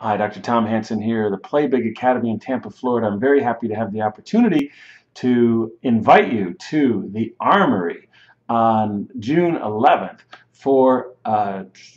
Hi, Dr. Tom Hanson here, the Play Big Academy in Tampa, Florida. I'm very happy to have the opportunity to invite you to the ARMory on June 11th for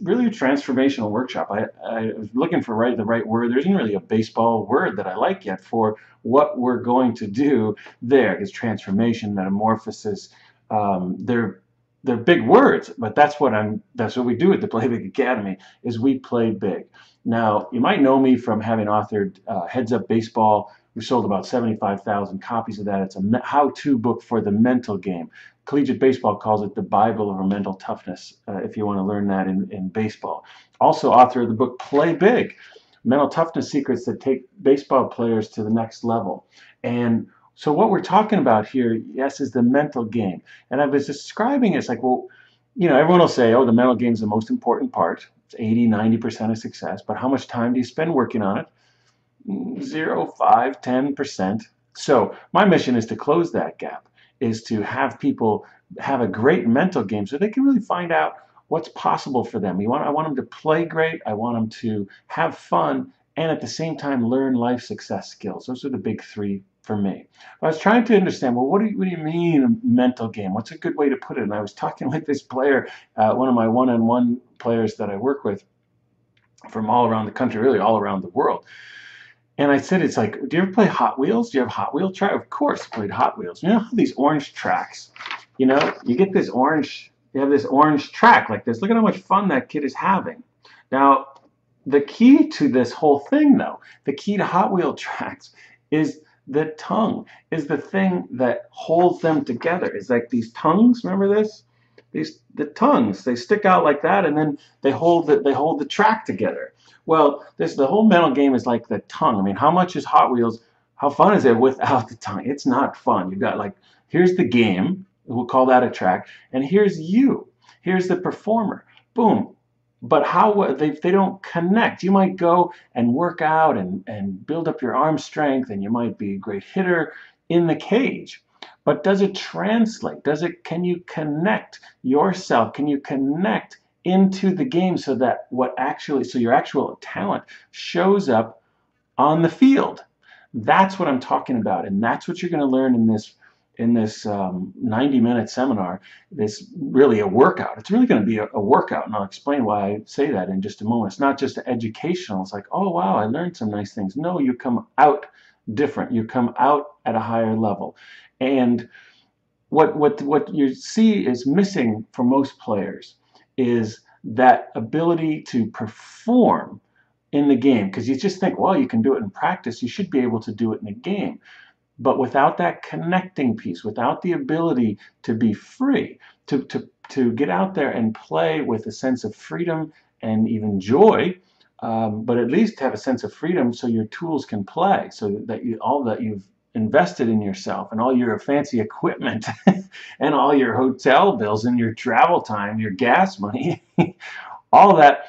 really a transformational workshop. I was looking for the right word. There isn't really a baseball word that I like yet for what we're going to do there. It's transformation, metamorphosis. They're big words, but that's what we do at the Play Big Academy is we play big. Now, you might know me from having authored Heads Up Baseball. We sold about 75,000 copies of that. It's a how-to book for the mental game. Collegiate Baseball calls it the Bible of mental toughness, if you want to learn that in baseball. Also author of the book Play Big, Mental Toughness Secrets that take baseball players to the next level. And so what we're talking about here, yes, is the mental game. And I was describing it's like, well, everyone will say, oh, the mental game is the most important part. It's 80, 90% of success. But how much time do you spend working on it? 0, 5, 10%. So my mission is to close that gap, is to have people have a great mental game so they can really find out what's possible for them. I want them to play great. I want them to have fun and at the same time learn life success skills. Those are the big three for me. I was trying to understand, well, what do you mean a mental game? What's a good way to put it? And I was talking with this player, one of my one-on-one players that I work with from all around the country, really all around the world. And I said, it's like, do you ever play Hot Wheels? Do you have Hot Wheel track? Of course I played Hot Wheels. You know how these orange tracks, you get this orange, you have this orange track like this. Look at how much fun that kid is having. Now, the key to this whole thing, though, the key to Hot Wheel tracks is the tongue, is the thing that holds them together. It's like these tongues, remember this? The tongues, they stick out like that, and then they hold the track together. Well, the whole mental game is like the tongue. I mean, how much is Hot Wheels? How fun is it without the tongue? It's not fun. You've got like, here's the game, we'll call that a track, and here's you. Here's the performer. Boom. But how they don't connect. You might go and work out and build up your arm strength, and you might be a great hitter in the cage. But does it translate? Can you connect yourself? Can you connect into the game so that your actual talent shows up on the field? That's what I'm talking about, and that's what you're going to learn in this 90-minute seminar. This really a workout. It's really going to be a workout, and I'll explain why I say that in just a moment. It's not just educational. It's like, oh wow, I learned some nice things. No, you come out different. You come out at a higher level. And what you see is missing for most players is that ability to perform in the game, because you just think, well, you can do it in practice. You should be able to do it in a game. But without that connecting piece, without the ability to be free, to get out there and play with a sense of freedom and even joy, but at least have a sense of freedom so your tools can play, so that all that you've invested in yourself and all your fancy equipment and all your hotel bills and your travel time, your gas money, all that,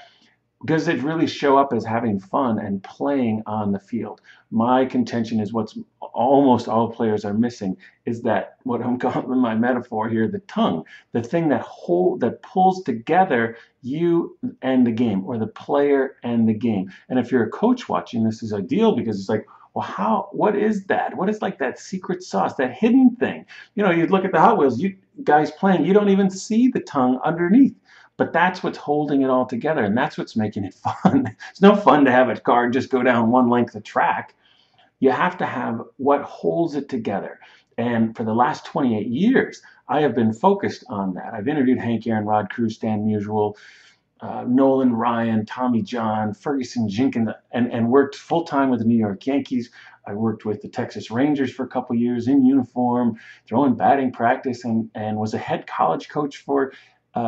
does it really show up as having fun and playing on the field? My contention is what's almost all players are missing is that, what I'm calling my metaphor here, the tongue, the thing that pulls together you and the game, or the player and the game. And if you're a coach watching, this is ideal, because it's like, well, what is that? What is like that secret sauce, that hidden thing? You look at the Hot Wheels, you guys playing, you don't even see the tongue underneath. But that's what's holding it all together, and that's what's making it fun. It's no fun to have a car just go down one length of track. You have to have what holds it together. And for the last 28 years, I have been focused on that. I've interviewed Hank Aaron, Rod Cruz, Stan Musial, Nolan Ryan, Tommy John, Ferguson Jenkins, and worked full-time with the New York Yankees. I worked with the Texas Rangers for a couple years in uniform, throwing batting practice, and was a head college coach for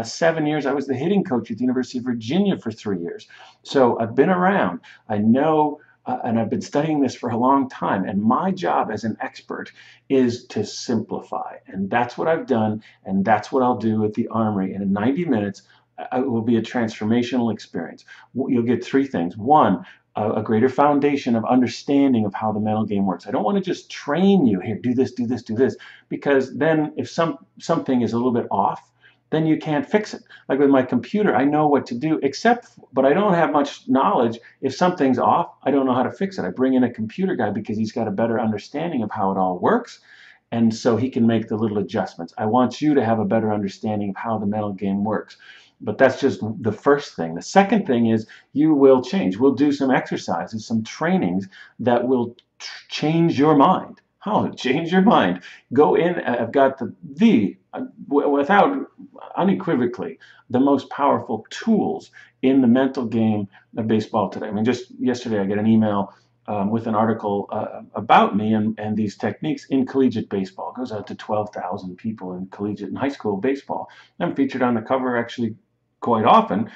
7 years. I was the hitting coach at the University of Virginia for 3 years. So I've been around. I know, and I've been studying this for a long time. And my job as an expert is to simplify. And that's what I've done. And that's what I'll do at the ARMory. And in 90 minutes, it will be a transformational experience. You'll get three things. One, a greater foundation of understanding of how the mental game works. I don't want to just train you here, do this, do this, do this, because then if something is a little bit off, then you can't fix it. Like with my computer, I know what to do, but I don't have much knowledge. If something's off, I don't know how to fix it. I bring in a computer guy because he's got a better understanding of how it all works, and so he can make the little adjustments. I want you to have a better understanding of how the mental game works. But that's just the first thing. The second thing is you will change. We'll do some exercises, some trainings that will change your mind. How to change your mind? Go in. I've got without unequivocally, the most powerful tools in the mental game of baseball today. I mean, just yesterday I get an email with an article about me and these techniques in collegiate baseball. It goes out to 12,000 people in collegiate and high school baseball. I'm featured on the cover actually quite often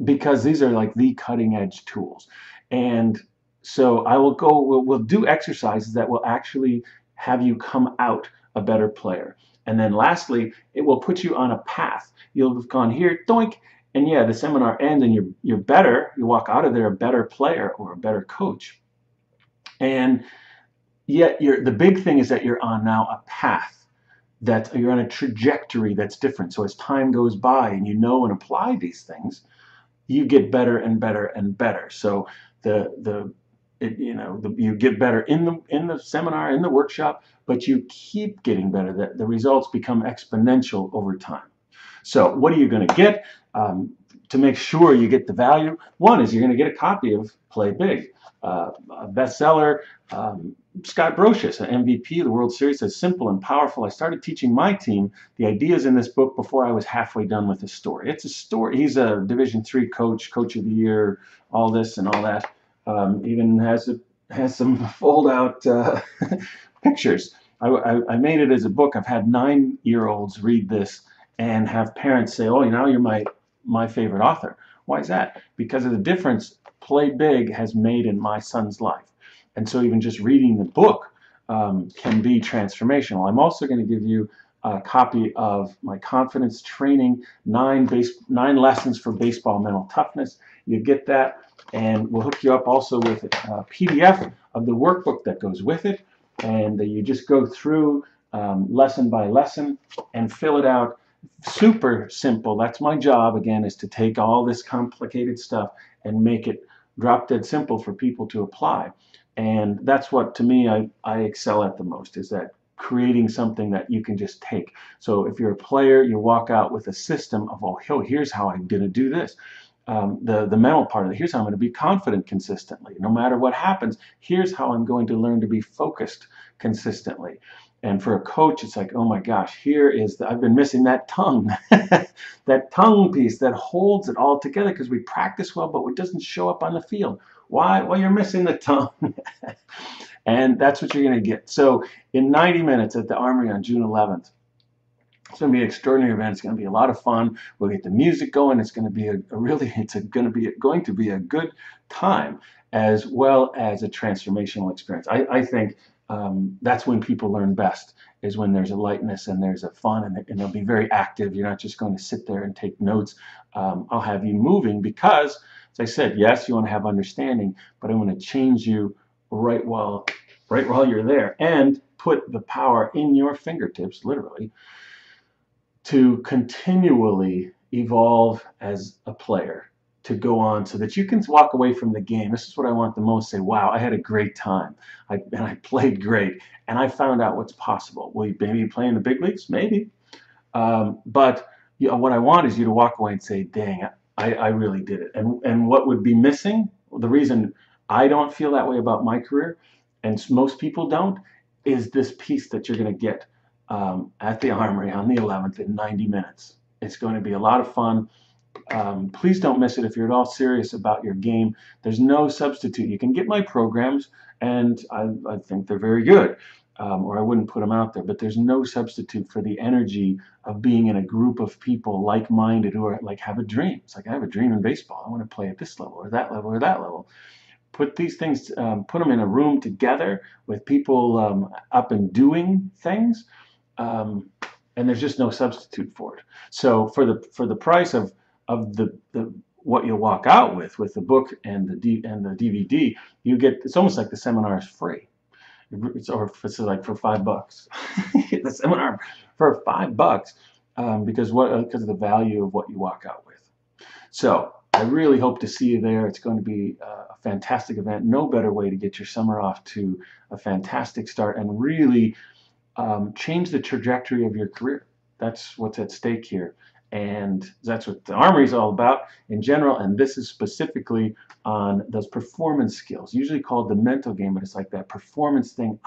because these are like the cutting edge tools. And so we'll do exercises that will actually have you come out a better player. And then lastly, it will put you on a path. You'll have gone here, doink, and yeah, the seminar ends and you're better. You walk out of there a better player or a better coach. And yet the big thing is that you're on now a path, that you're on a trajectory that's different. So as time goes by and you know and apply these things, you get better and better and better. So you get better in the seminar, in the workshop, but you keep getting better. The results become exponential over time. So what are you going to get to make sure you get the value? One is you're going to get a copy of Play Big, a bestseller. Scott Brocious, an MVP of the World Series, says simple and powerful. I started teaching my team the ideas in this book before I was halfway done with the story. It's a story. He's a Division III coach, coach of the year, all this and all that. Even has some fold-out pictures. I made it as a book. I've had 9-year-olds read this and have parents say, "Oh, now you're my favorite author." Why is that? Because of the difference Play Big has made in my son's life. And so even just reading the book can be transformational. I'm also going to give you a copy of my confidence training, 9 lessons for baseball mental toughness. You get that. And we'll hook you up also with a PDF of the workbook that goes with it. And you just go through lesson by lesson and fill it out. Super simple. That's my job, again, is to take all this complicated stuff and make it drop dead simple for people to apply. And that's what, to me, I excel at the most, is that creating something that you can just take. So if you're a player, you walk out with a system of, oh, here's how I'm going to do this. The mental part of it, here's how I'm going to be confident consistently. No matter what happens, here's how I'm going to learn to be focused consistently. And for a coach, it's like, oh my gosh, I've been missing that tongue, that tongue piece that holds it all together, because we practice well, but it doesn't show up on the field. Why? Well, you're missing the tongue. And that's what you're going to get. So in 90 minutes at the ARMory on June 11th, it's going to be an extraordinary event. It's going to be a lot of fun. We'll get the music going. It's going to be going to be a good time, as well as a transformational experience. I think that's when people learn best, is when there's a lightness and there's a fun, and they'll be very active. You're not just going to sit there and take notes. I'll have you moving because, as I said, yes, you want to have understanding, but I want to change you right while you're there, and put the power in your fingertips, literally, to continually evolve as a player, to go on so that you can walk away from the game. This is what I want the most. Say, wow, I had a great time. I played great, and I found out what's possible. Will you maybe play in the big leagues? Maybe. But what I want is you to walk away and say, dang, I really did it. And what would be missing, the reason I don't feel that way about my career, and most people don't, is this piece that you're going to get at the ARMory on the 11th in 90 minutes. It's going to be a lot of fun. Please don't miss it if you're at all serious about your game. There's no substitute. You can get my programs, and I think they're very good, or I wouldn't put them out there, but there's no substitute for the energy of being in a group of people like-minded who are like have a dream. It's like, I have a dream in baseball. I want to play at this level or that level or that level. Put these things, put them in a room together with people up and doing things, and there's just no substitute for it. So for the price of what you'll walk out with the book and the DVD, you get, it's almost like the seminar is free. It's like for $5. You get the seminar for $5, because of the value of what you walk out with. So I really hope to see you there. It's going to be a fantastic event. No better way to get your summer off to a fantastic start and really change the trajectory of your career. That's what's at stake here. And that's what the ARMory is all about in general. And this is specifically on those performance skills, usually called the mental game, but it's like that performance thing.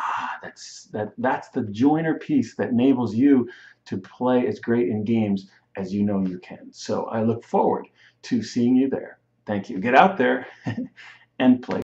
That's the joiner piece that enables you to play as great in games as you know you can. So I look forward to seeing you there. Thank you. Get out there and play.